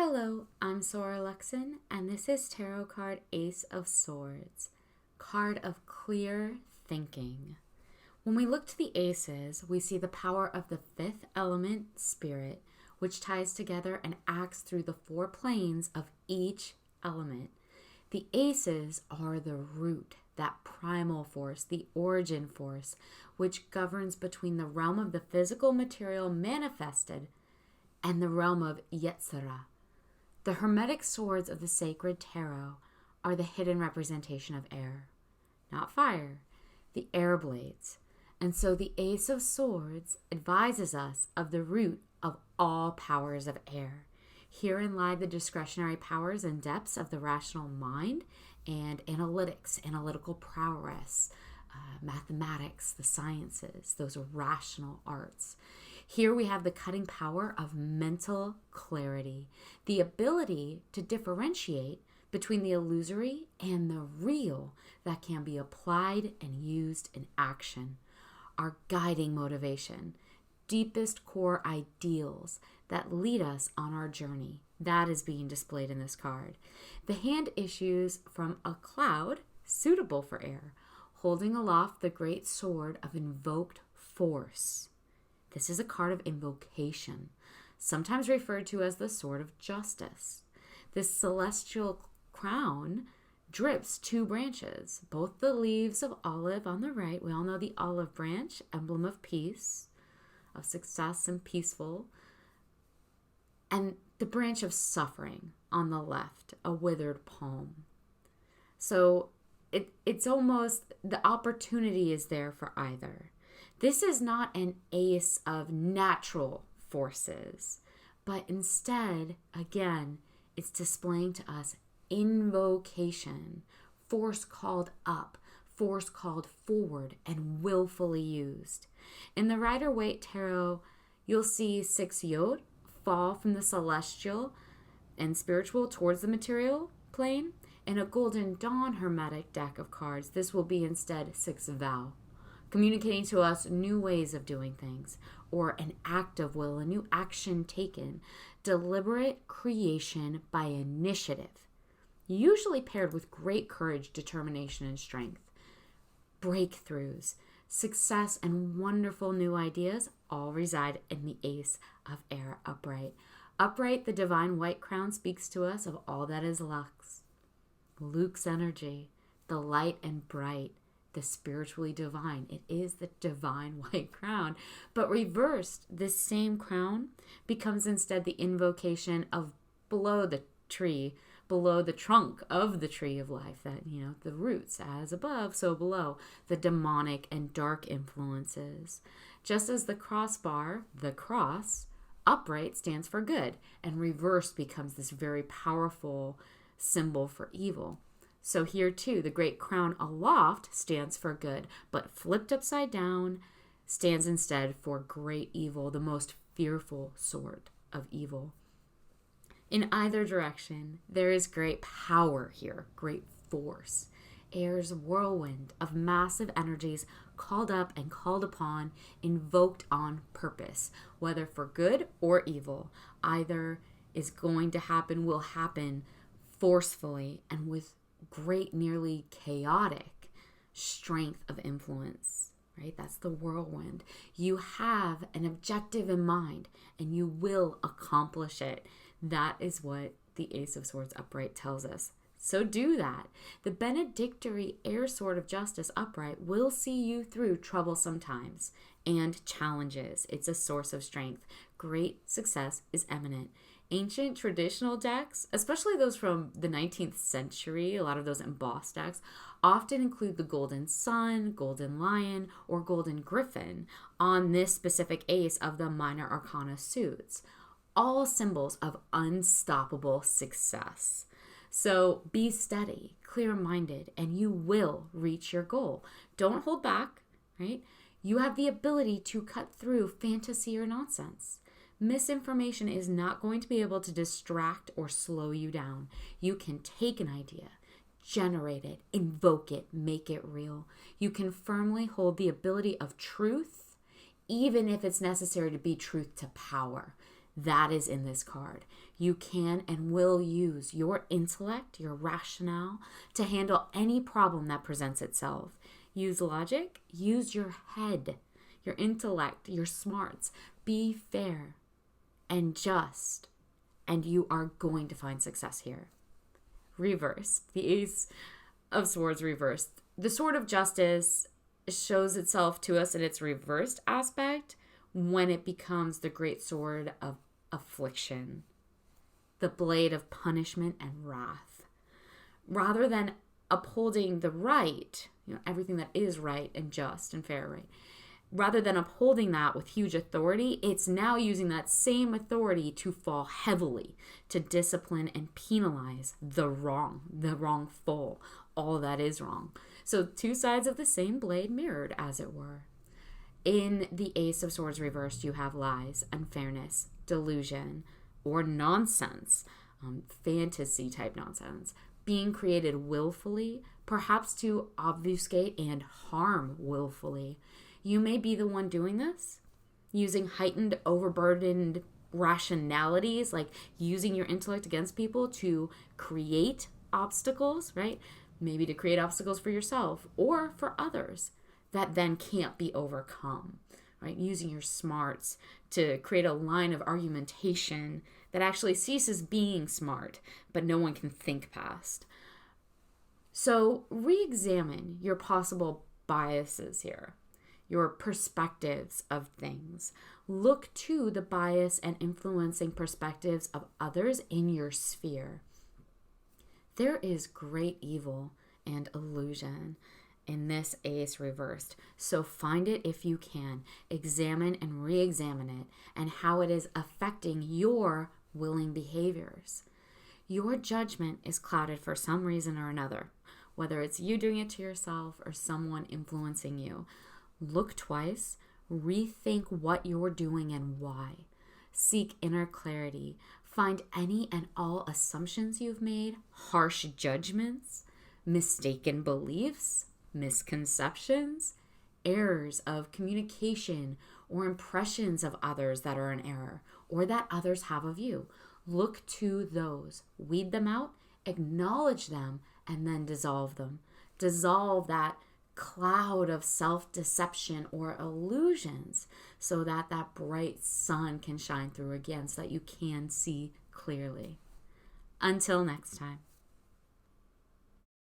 Hello, I'm Sora Luxon, and this is Tarot card Ace of Swords, card of clear thinking. When we look to the aces, we see the power of the fifth element, spirit, which ties together and acts through the four planes of each element. The aces are the root, that primal force, the origin force, which governs between the realm of the physical material manifested and the realm of Yetzirah. The hermetic swords of the sacred tarot are the hidden representation of air, not fire, the air blades. And so the Ace of Swords advises us of the root of all powers of air. Herein lie the discretionary powers and depths of the rational mind and analytics, analytical prowess, mathematics, the sciences, those rational arts. Here we have the cutting power of mental clarity, the ability to differentiate between the illusory and the real that can be applied and used in action. Our guiding motivation, deepest core ideals that lead us on our journey. That is being displayed in this card. The hand issues from a cloud suitable for air, holding aloft the great sword of invoked force. This is a card of invocation, sometimes referred to as the sword of justice. This celestial crown drips two branches, both the leaves of olive on the right. We all know the olive branch, emblem of peace, of success and peaceful, and the branch of suffering on the left, a withered palm. So it's almost the opportunity is there for either. This is not an ace of natural forces, but instead, again, it's displaying to us invocation, force called up, force called forward, and willfully used. In the Rider-Waite Tarot, you'll see 6 Yod fall from the celestial and spiritual towards the material plane. In a Golden Dawn Hermetic deck of cards, this will be instead 6 Vow, communicating to us new ways of doing things, or an act of will, a new action taken, deliberate creation by initiative, usually paired with great courage, determination, and strength. Breakthroughs, success, and wonderful new ideas all reside in the Ace of Air upright. Upright, the divine white crown speaks to us of all that is Lux. Luke's energy, the light and bright, the spiritually divine. It is the divine white crown. But reversed, this same crown becomes instead the invocation of below the tree, below the trunk of the tree of life, that, the roots, as above, so below, the demonic and dark influences. Just as the crossbar, the cross, upright stands for good, and reversed becomes this very powerful symbol for evil. So here too, the great crown aloft stands for good, but flipped upside down stands instead for great evil, the most fearful sort of evil. In either direction, there is great power here, great force. Air's whirlwind of massive energies called up and called upon, invoked on purpose, whether for good or evil. Either is going to happen, will happen forcefully and with great, nearly chaotic strength of influence, right? That's the whirlwind. You have an objective in mind and you will accomplish it. That is what the Ace of Swords upright tells us. So do that. The benedictory air sword of justice upright will see you through troublesome times and challenges. It's a source of strength. Great success is imminent. Ancient traditional decks, especially those from the 19th century, a lot of those embossed decks, often include the golden sun, golden lion, or golden griffin on this specific ace of the minor arcana suits. All symbols of unstoppable success. So be steady, clear-minded, and you will reach your goal. Don't hold back, right? You have the ability to cut through fantasy or nonsense. Misinformation is not going to be able to distract or slow you down. You can take an idea, generate it, invoke it, make it real. You can firmly hold the ability of truth, even if it's necessary to be truth to power. That is in this card. you can and will use your intellect, your rationale, to handle any problem that presents itself. Use logic, use your head, your intellect, your smarts. Be fair and just, and you are going to find success here. Reversed, the Ace of Swords reversed. The Sword of Justice shows itself to us in its reversed aspect when it becomes the great sword of affliction, the blade of punishment and wrath. Rather than upholding the right, everything that is right and just and fair, right? Rather than upholding that with huge authority, it's now using that same authority to fall heavily, to discipline and penalize the wrongful, all that is wrong. So two sides of the same blade mirrored, as it were. In the Ace of Swords reversed, you have lies, unfairness, delusion, or nonsense, fantasy type nonsense, being created willfully, perhaps to obfuscate and harm willfully. You may be the one doing this, using heightened, overburdened rationalities, like using your intellect against people to create obstacles, right? Maybe to create obstacles for yourself or for others that then can't be overcome, right? Using your smarts to create a line of argumentation that actually ceases being smart, but no one can think past. So re-examine your possible biases here, your perspectives of things. Look to the bias and influencing perspectives of others in your sphere. There is great evil and illusion in this Ace reversed. So find it if you can. Examine and re-examine it and how it is affecting your willing behaviors. Your judgment is clouded for some reason or another, whether it's you doing it to yourself or someone influencing you. Look twice, rethink what you're doing and why. Seek inner clarity. Find any and all assumptions you've made, harsh judgments, mistaken beliefs, misconceptions, errors of communication, or impressions of others that are in error, or that others have of you. Look to those, weed them out, acknowledge them, and then dissolve them. Dissolve that cloud of self-deception or illusions so that that bright sun can shine through again so that you can see clearly. Until next time.